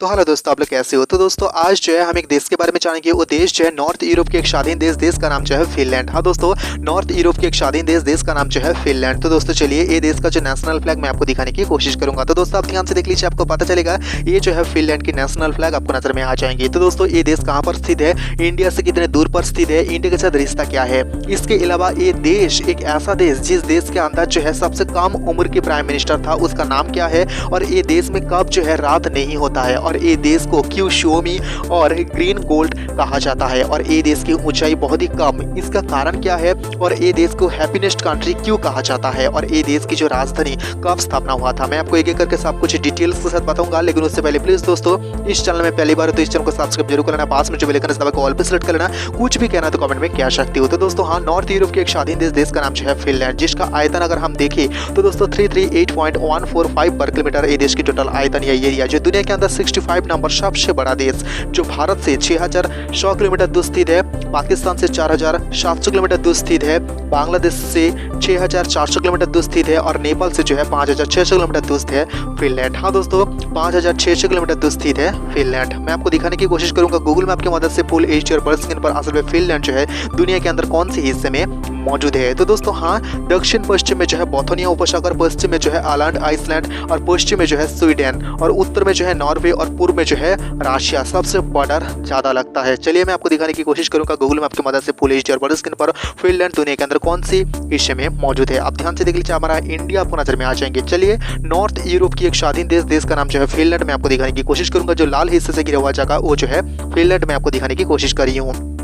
तो हेलो दोस्तों, आप लोग कैसे हो। तो दोस्तों आज जो है हम एक देश के बारे में जानेंगे। वो देश जो है नॉर्थ यूरोप के एक स्वाधीन देश का नाम जो है फिनलैंड। हाँ दोस्तों, नॉर्थ यूरोप के एक स्वाधीन देश का नाम जो है फिनलैंड। तो दोस्तों चलिए ये देश का जो नेशनल फ्लैग मैं आपको दिखाने की कोशिश करूंगा। तो दोस्तों आप ध्यान से देख लीजिए, आपको पता चलेगा ये जो है फिनलैंड की नेशनल फ्लैग आपको नजर में आ जाएंगे। तो दोस्तों ये देश कहाँ पर स्थित है, इंडिया से कितने दूर पर स्थित है, इंडिया के साथ रिश्ता क्या है। इसके अलावा ये देश एक ऐसा देश जिस देश के अंदर जो है सबसे कम उम्र के प्राइम मिनिस्टर था, उसका नाम क्या है, और ये देश में कब जो है रात नहीं होता है, और ये देश को क्यों शोमी और ग्रीन गोल्ड कहा जाता है, और ये देश की ऊंचाई बहुत ही कम, इसका कारण क्या है, और ये देश को हैप्पीनेस्ट कंट्री क्यों कहा जाता है, और ये देश की जो राजधानी कब स्थापना हुआ था। मैं आपको एक एक करके सब कुछ डिटेल्स के साथ बताऊंगा, लेकिन उससे पहले प्लीज दोस्तों इस चैनल में पहली बार तो इस चैनल को सब्सक्राइब जरूर करना, पास में जो बेल आइकन है दबा ऑल पे सेलेक्ट कर लेना। कुछ भी कहना तो कमेंट में कह सकते हो। तो दोस्तों हाँ, नॉर्थ यूरोप के एक स्वाधीन देश का नाम जो है फिनलैंड, जिसका आयतन अगर हम देखें तो दोस्तों 338.145 वर्ग किलोमीटर ये देश की टोटल आयतन या एरिया, जो दुनिया के अंदर 65 नंबर सबसे बड़ा देश, जो भारत से 6100 किलोमीटर दूर स्थित है, पाकिस्तान से 4700 किलोमीटर दूर स्थित है, बांग्लादेश से 6400 किलोमीटर दूर स्थित है, और नेपाल से जो है 5600 किलोमीटर दूर स्थित है फिनलैंड। हाँ दोस्तों 5600 किलोमीटर दूर स्थित है फिनलैंड। मैं आपको दिखाने की कोशिश करूंगा गूगल मैप की मदद से फुल एच और बर्ड स्क्रीन पर असल में फिनलैंड जो है दुनिया के अंदर कौन से हिस्से में मौजूद है। तो दोस्तों हाँ, दक्षिण पश्चिम में जो है बोथोनिया उपसागर, पश्चिम में जो है आइलैंड आइसलैंड, और पश्चिम में जो है स्वीडन, और उत्तर में जो है नॉर्वे, और पूर्व में जो है रशिया। सबसे बॉर्डर ज्यादा लगता है। चलिए मैं आपको दिखाने की कोशिश करूंगा गूगल मैप की मदद से फुल एच और बर्ड स्क्रीन पर फिनलैंड दुनिया के अंदर कौन सी हिस्से में मौजूद है। आप ध्यान से देख लीजिए, हमारा इंडिया आपको नजर में आ जाएंगे। चलिए नॉर्थ यूरोप की एक स्वाधीन देश का नाम जो है फिनलैंड मैं आपको दिखाने की कोशिश करूंगा। जो लाल हिस्से से घिरा हुआ जगह वो जो है फिनलैंड में आपको दिखाने की कोशिश कर रही हूँ।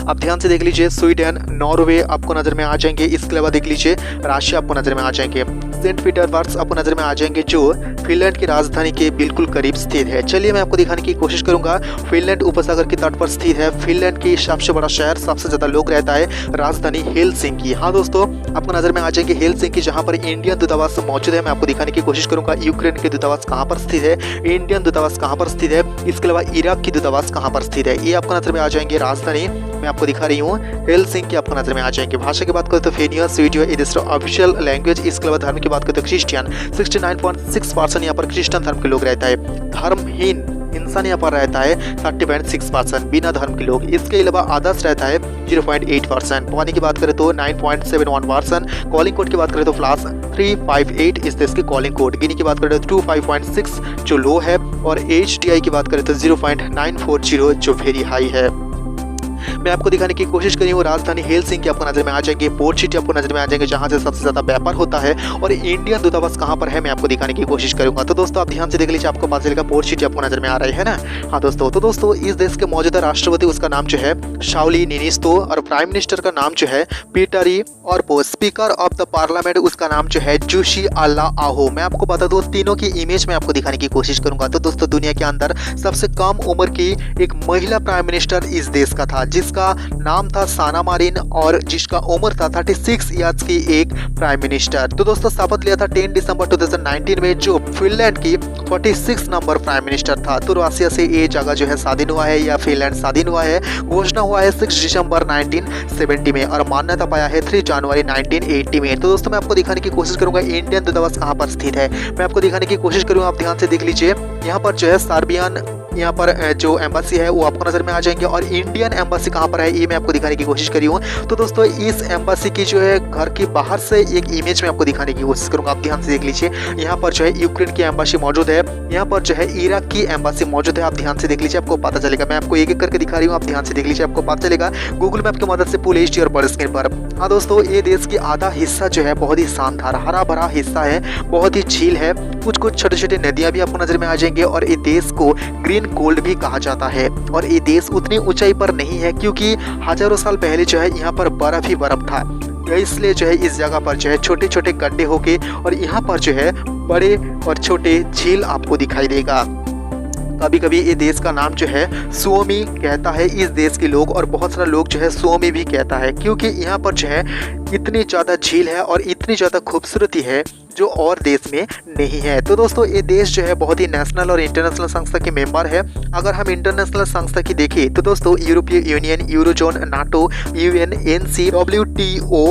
आप ध्यान से देख लीजिए, स्वीडन, नॉर्वे आपको नजर में आ जाएंगे। इसके अलावा देख लीजिए रशिया आपको नजर में आ जाएंगे, सेंट पीटर्सबर्ग आपको नजर में आ जाएंगे, जो फिनलैंड की राजधानी के बिल्कुल करीब स्थित है। चलिए मैं आपको दिखाने की कोशिश करूंगा। फिनलैंड उपसागर के तट पर स्थित है। फिनलैंड की सबसे बड़ा शहर, सबसे ज्यादा लोग रहता है, राजधानी हेलसिंकी। हाँ दोस्तों आपको नजर में आ जाएंगे हेलसिंकी, जहाँ पर इंडियन दूतावास मौजूद है। मैं आपको दिखाने की कोशिश करूंगा यूक्रेन के दूतावास कहाँ पर स्थित है, इंडियन दूतावास कहाँ पर स्थित है, इसके अलावा इराक की दूतावास कहाँ पर स्थित है, ये आपको नजर में आ जाएंगे। राजधानी मैं आपको दिखा रही हूँ हेलसिंकी आपको नजर में आ जाएंगे। भाषा की बात करें तो फिनियस वीडियो ये दूसरा ऑफिशियल लैंग्वेज। इसके अलावा धर्म की बात करें तो क्रिश्चियन, 69.6% यहाँ पर क्रिश्चियन धर्म के लोग रहता है। धर्महीन इंसान यहाँ पर रहता है 30.6%, बिना धर्म के लोग। इसके अलावा आदर्श रहता है 0.8%। पानी की बात करें तो 9.71%। कॉलिंग कोड की बात करें तो +358 इस देश की कॉलिंग कोड। गिनी की बात करें तो 25.6 जो लो है, और HDI की बात करें तो 0.940 जो वेरी हाई है। मैं आपको दिखाने की कोशिश करी हूँ राजधानी हेलसिंकी आपको नजर में आ जाएंगे, पोर्ट सिटी आपको नजर में आ जाएंगे, जहां से सबसे ज्यादा व्यापार होता है, और इंडियन दूतावास कहां पर है मैं आपको दिखाने की कोशिश करूंगा। तो दोस्तों आप ध्यान से देख लीजिए, आपको पता चलेगा पोर्ट सिटी आपको नजर में आ रही है ना। हाँ दोस्तों, तो दोस्तों इस देश के मौजूदा राष्ट्रपति उसका नाम जो है शाउली निनिस्तो, और प्राइम मिनिस्टर का नाम जो है पीटरी, और स्पीकर ऑफ द पार्लियामेंट उसका नाम जो है जुशी अल्लाह आहो। मैं आपको बता दूं तीनों की इमेज में आपको दिखाने की कोशिश करूंगा। तो दोस्तों दुनिया के अंदर सबसे कम उम्र की एक महिला प्राइम मिनिस्टर इस देश का था, जिसका नाम था साना मारिन, और जिसका उम्र था 36 ईयर्स की एक प्राइम मिनिस्टर। तो दोस्तों शपथ लिया था 10 दिसंबर 2019 में, जो फिनलैंड की 46 नंबर प्राइम मिनिस्टर था। तो रशिया से ये जगह जो है स्वाधीन हुआ है, या फिनलैंड स्वाधीन हुआ है, घोषणा हुआ है 6 दिसंबर 1970 में, और मान्यता पाया है 3 जनवरी 1980 में। तो दोस्तों मैं आपको दिखाने की कोशिश करूंगा इंडियन दूतावास कहाँ पर स्थित है। मैं आपको दिखाने की कोशिश करूंगा, आप ध्यान से देख लीजिए। यहाँ पर जो है सर्बियन यहाँ पर जो एम्बेसी है वो आपको नजर में आ जाएंगे, और इंडियन एम्बेसी कहाँ पर है ये मैं आपको दिखाने की कोशिश करी हूँ। तो दोस्तों इस एम्बेसी की जो है घर की बाहर से एक इमेज में आपको दिखाने की कोशिश करूंगा। आप ध्यान से देख लीजिए, यहाँ पर जो है यूक्रेन की एम्बेसी मौजूद है, यहाँ पर जो है इराक की एम्बेसी मौजूद है। आप ध्यान से देख लीजिए, आपको पता चलेगा। मैं आपको एक एक करके दिखा रही हूँ, आप ध्यान से देख लीजिए, आपको पता चलेगा गूगल मैप की मदद से फुल एचडी और बड़े स्क्रीन पर। हाँ दोस्तों, ये देश की आधा हिस्सा जो है बहुत ही शानदार हरा भरा हिस्सा है, बहुत ही झील है, कुछ कुछ छोटे छोटे नदियां भी आपको नजर में आ जाएंगे, और ये देश को ग्रीन गोल्ड भी कहा जाता है। और ये देश उतनी ऊंचाई पर नहीं है, क्योंकि हजारों साल पहले जो है यहाँ पर बर्फ ही बर्फ था, इसलिए जो है इस जगह पर जो है छोटे छोटे गड्ढे होके, और यहाँ पर जो है बड़े और छोटे झील आपको दिखाई देगा। कभी कभी ये देश का नाम जो है suomी कहता है इस देश के लोग, और बहुत सारा लोग जो है suomी भी कहता है, क्योंकि यहाँ पर जो है इतनी ज़्यादा झील है और इतनी ज़्यादा खूबसूरती है जो और देश में नहीं है। तो दोस्तों ये देश जो है बहुत ही नेशनल और इंटरनेशनल संस्था के मेंबर है। अगर हम इंटरनेशनल संस्था की देखें तो दोस्तों यूरोपीय union, eurozone, NATO, UN, NC, WTO,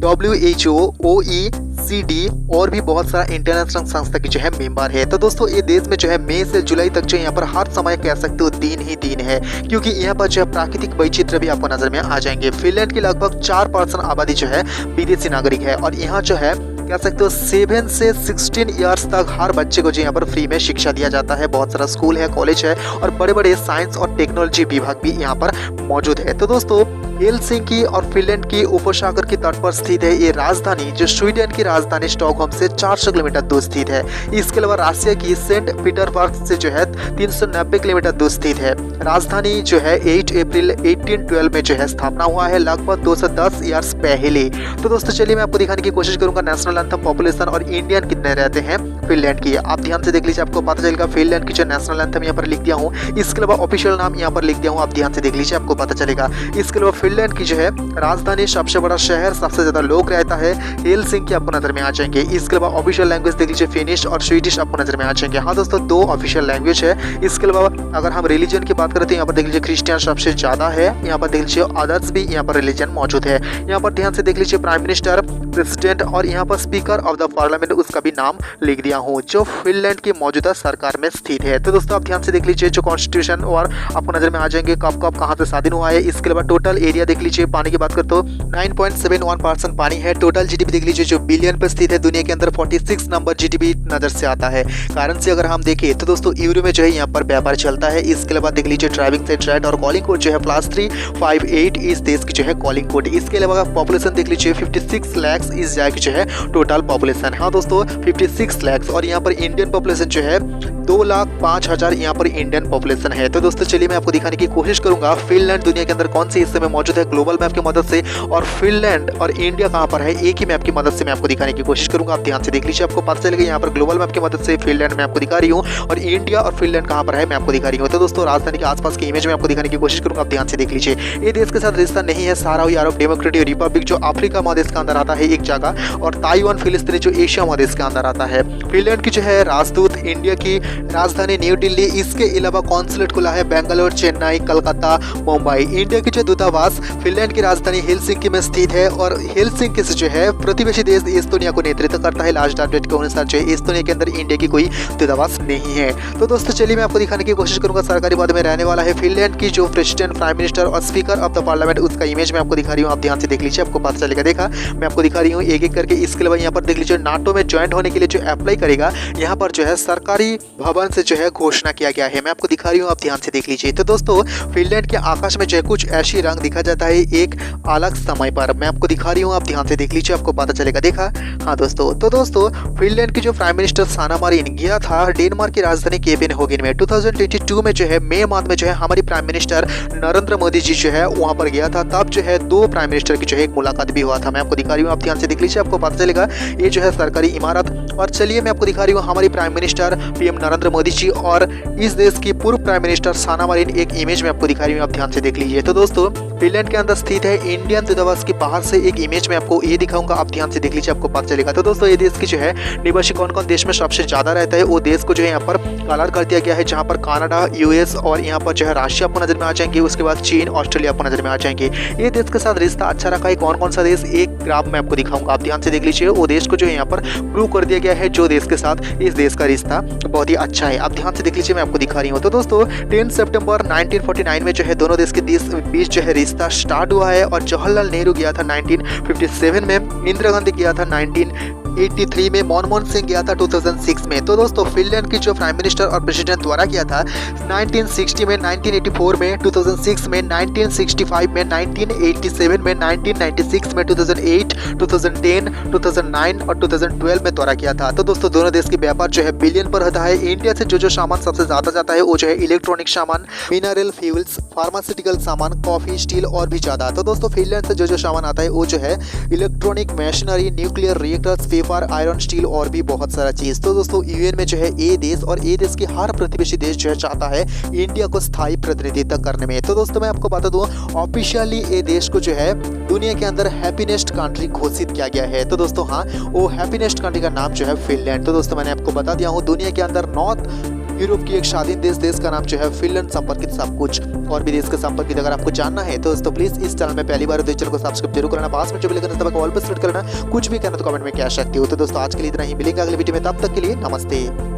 WHO, OE, OECD और भी बहुत सारा इंटरनेशनल संस्था की जो है मेंबर है। तो दोस्तों ये देश में जो है मई से जुलाई तक जो यहाँ पर हर समय कह सकते हो दिन ही दिन है, क्योंकि यहाँ पर जो है प्राकृतिक वैचित्र भी आपको नजर में आ जाएंगे। फिनलैंड की लगभग 4% आबादी जो है विदेशी नागरिक है और यहाँ जो है कह सकते हो 7 से 16 इयर्स तक हर बच्चे को जो यहाँ पर फ्री में शिक्षा दिया जाता है। बहुत सारा स्कूल है, कॉलेज है और बड़े बड़े साइंस और टेक्नोलॉजी विभाग भी यहाँ पर मौजूद है। तो दोस्तों हेलसिंकी और फिनलैंड की उपसागर की तट पर स्थित है ये राजधानी, जो स्वीडन की राजधानी स्टॉकहोम से 400 किलोमीटर दूर स्थित है। इसके अलावा रशिया की सेंट पीटर्सबर्ग से जो है 390 किलोमीटर दूर स्थित है। राजधानी जो है 8 अप्रैल 1812 में जो है स्थापना हुआ है, लगभग 210 ईयर्स पहले। तो दोस्तों चलिए मैं आपको दिखाने की कोशिश करूंगा नेशनल एंथम, पॉपुलेशन और इंडियन कितने रहते हैं फिनलैंड की। आप ध्यान से देख लीजिए, आपको पता चलेगा। फिनलैंड की जो नेशनल एंथम यहाँ पर लिख दिया हूँ, इसके अलावा ऑफिशियल नाम यहाँ पर लिख दिया हूँ, आप ध्यान से देख लीजिए, आपको पता चलेगा। इसके अलावा फिनलैंड की जो है राजधानी, सबसे बड़ा शहर, सबसे ज्यादा लोग रहता है हेलसिंकी आपको नजर में आ जाएंगे। इसके अलावा ऑफिशियल लैंग्वेज देख लीजिए, फिनिश और स्वीडिश आपको नजर में आ जाएंगे। हाँ दोस्तों, 2 ऑफिशियल लैंग्वेज है। इसके अलावा अगर हम रिलीजन की बात करें तो यहाँ पर देख लीजिए क्रिश्चियन सबसे ज्यादा है। यहाँ पर देख लीजिए अदर्स भी यहाँ पर रिलीजन मौजूद है। यहाँ पर ध्यान से देख लीजिए प्राइम मिनिस्टर, प्रेसिडेंट और यहाँ पर स्पीकर ऑफ द पार्लियामेंट, उसका भी नाम लिख दिया हूँ, जो फिनलैंड की मौजूदा सरकार में स्थित है। तो दोस्तों आप ध्यान से देख लीजिए जो कॉन्स्टिट्यूशन और आपको नजर में आ जाएंगे कब कब कहाँ से स्वाधीन हुआ है। इसके अलावा टोटल एरिया देख लीजिए, पानी की बात करते तो 9.71% पानी है। टोटल जीडीपी देख लीजिए जो बिलियन पर स्थित है, दुनिया के अंदर 46 नंबर जीडीपी नजर से आता है। कारण से अगर हम देखें तो दोस्तों यूरो में जो है यहाँ पर व्यापार चलता है। इसके अलावा देख लीजिए ड्राइविंग से रेट और कॉलिंग कोड जो है +358 इस देश की जो है कॉलिंग कोड। इसके अलावा पॉपुलेशन देख लीजिए 56 लाख इस जगह की जो है टोटल पॉपुलेशन। हाँ दोस्तों 56 लाख, और यहाँ पर इंडियन पॉपुलेशन जो है 2,05,000 यहाँ पर इंडियन पॉपुलेशन है। तो दोस्तों चलिए मैं आपको दिखाने की कोशिश करूंगा फिनलैंड दुनिया के अंदर कौन से हिस्से में मौजूद है ग्लोबल मैप की मदद से, और फिनलैंड और इंडिया कहां पर है एक ही मैप की मदद से मैं आपको दिखाने की कोशिश करूंगा। आप ध्यान से देख लीजिए, आपको पता चलेगा यहाँ पर ग्लोबल मैप की मदद से फिनलैंड मैं आपको दिखा रही हूँ और इंडिया और फिनलैंड कहां पर है मैं आपको दिखा रही हूँ। तो दोस्तों राजधानी के आसपास की इमेज में आपको दिखाने की कोशिश करूंगा। आप ध्यान से देख लीजिए, ये देश के साथ रिश्ता नहीं है सारावी अरब डेमोक्रेटिक रिपब्लिक जो अफ्रीका महादेश के अंदर आता है एक जगह, और ताइवान फिलिस्तीन जो एशिया महादेश के अंदर आता है। फिनलैंड की जो है राजदूत इंडिया की राजधानी न्यू दिल्ली, इसके अलावा कॉन्सुलेट खुला है बेंगलोर, चेन्नई, कलकत्ता, मुंबई। इंडिया की जो दूतावास फिनलैंड की राजधानी हेलसिंकी में स्थित है, और हेलसिंकी से जो है प्रतिवेशी देश एस्तोनिया को नेतृत्व करता है। लास्ट अपडेट के अनुसार जो है एस्तोनिया के अंदर इंडिया की कोई दूतावास नहीं है। तो दोस्तों चलिए मैं आपको दिखाने की कोशिश करूंगा सरकारी पद में रहने वाला है फिनलैंड की जो प्रेसिडेंट, प्राइम मिनिस्टर और स्पीकर ऑफ द पार्लियामेंट, उसका इमेज मैं आपको दिखा रही हूँ। आप ध्यान से देख लीजिए, आपको पता चलेगा। देखा मैं आपको दिखा रही हूँ एक एक करके। इसके अलावा यहाँ पर देख लीजिए नाटो में ज्वाइंट होने के लिए जो अप्लाई करेगा, यहाँ पर जो है सरकारी भवन से जो है घोषणा किया गया है। मैं आपको दिखा रही हूँ, आप ध्यान से देख लीजिए। तो दोस्तों फिनलैंड के आकाश में जो है कुछ ऐसी रंग दिखा जाता है एक अलग समय पर, मैं आपको दिखा रही हूँ, आप ध्यान से देख लीजिए, आपको पता चलेगा। देखा हाँ दोस्तों। तो दोस्तों फिनलैंड की जो प्राइम मिनिस्टर साना मारिन गया था डेनमार्क की राजधानी कोपेनहेगन में 2022 में जो है मई माह में जो है हमारी प्राइम मिनिस्टर नरेंद्र मोदी जी जो है वहां पर गया था। तब जो है 2 प्राइम मिनिस्टर की जो है एक मुलाकात भी हुआ था। मैं आपको दिखा रही हूँ, आप ध्यान से देख लीजिए, आपको पता चलेगा। ये जो है सरकारी इमारत, और चलिए मैं आपको दिखा रही हूँ हमारी prime minister PM Narendra Modi ji और इस देश की पूर्व प्राइम मिनिस्टर साना मारिन एक इमेज में आपको दिखा रही हूँ, आप ध्यान से देख लीजिए। तो दोस्तों फिनलैंड के अंदर स्थित है इंडियन दूतावास के बाहर से एक इमेज में आपको ये दिखाऊंगा, आप ध्यान से देख लीजिए, आपको पता चलेगा। तो दोस्तों ये देश की जो है निवासी कौन कौन देश में सबसे ज्यादा रहता है वो देश को जो है यहाँ पर कलर कर दिया गया है, जहाँ पर कनाडा, यूएस और यहाँ पर जो है रशिया आपको नजर में आ जाएंगे। उसके बाद चीन, ऑस्ट्रेलिया आपको नजर में आ जाएंगे। ये देश के साथ रिश्ता अच्छा रखा है कौन कौन सा देश, एक ग्राफ में आपको दिखाऊंगा, आप ध्यान से देख लीजिए। वो देश को जो है यहाँ पर प्रूव कर दिया गया है जो देश के साथ इस देश का रिश्ता बहुत ही अच्छा है, आप ध्यान से देख लीजिए, मैं आपको दिखा रही हूँ। तो दोस्तों 10 सितंबर 1949 में जो है दोनों देश के बीच जो है रिश्ता स्टार्ट हुआ है, और जवाहरलाल नेहरू गया था 1957 में, इंदिरा गांधी गया था 1983 में, मनमोहन सिंह गया था 2006 में। तो दोस्तों फिनलैंड की जो प्राइम मिनिस्टर और प्रेसिडेंट द्वारा किया था 1960 में, 1984 में, 2006 में, 1965 में, 1987 में, 1996 में, 2008, 2010, 2009 और 2012 में द्वारा किया था। तो दोस्तों दोनों देश के व्यापार जो है बिलियन पर होता है। इंडिया से जो सामान सबसे ज्यादा जाता है वो जो है इलेक्ट्रॉनिक सामान, मिनरल फ्यूल्स, फार्मास्यूटिकल सामान, कॉफी, स्टील और भी ज्यादा। तो दोस्तों फिनलैंड से जो सामान आता है वो जो है electronic machinery, nuclear reactors, paper, iron, steel और भी बहुत सारा चीज। तो दोस्तों यूएन में जो है ये देश और ये देश की हर प्रतिवेशी देश जो है चाहता है इंडिया को स्थायी प्रतिनिधित्व करने में। तो दोस्तों मैं आपको बता दूं ऑफिशियली ये देश को जो है दुनिया के अंदर हैप्पीनेस्ट कंट्री घोषित किया गया है। तो दोस्तों हाँ, वो हैप्पीनेस्ट कंट्री का नाम जो है फिनलैंड। तो दोस्तों मैंने आपको बता दिया हूँ दुनिया के अंदर नॉर्थ यूरोप की एक स्वाधीन देश का नाम जो है फिनलैंड संपर्कित सब कुछ। और भी देश के संपर्क अगर आपको जानना है तो दोस्तों प्लीज इस चैनल में पहली बार तो चैनल को सब्सक्राइब जरूर करना, पास में जो बेल आइकन दबाकर ऑल पर सेलेक्ट करना। कुछ भी कहना तो कमेंट में कह सकते हो। तो दोस्तों आज के लिए इतना ही, मिलेंगे अगले वीडियो में, तब तक के लिए नमस्ते।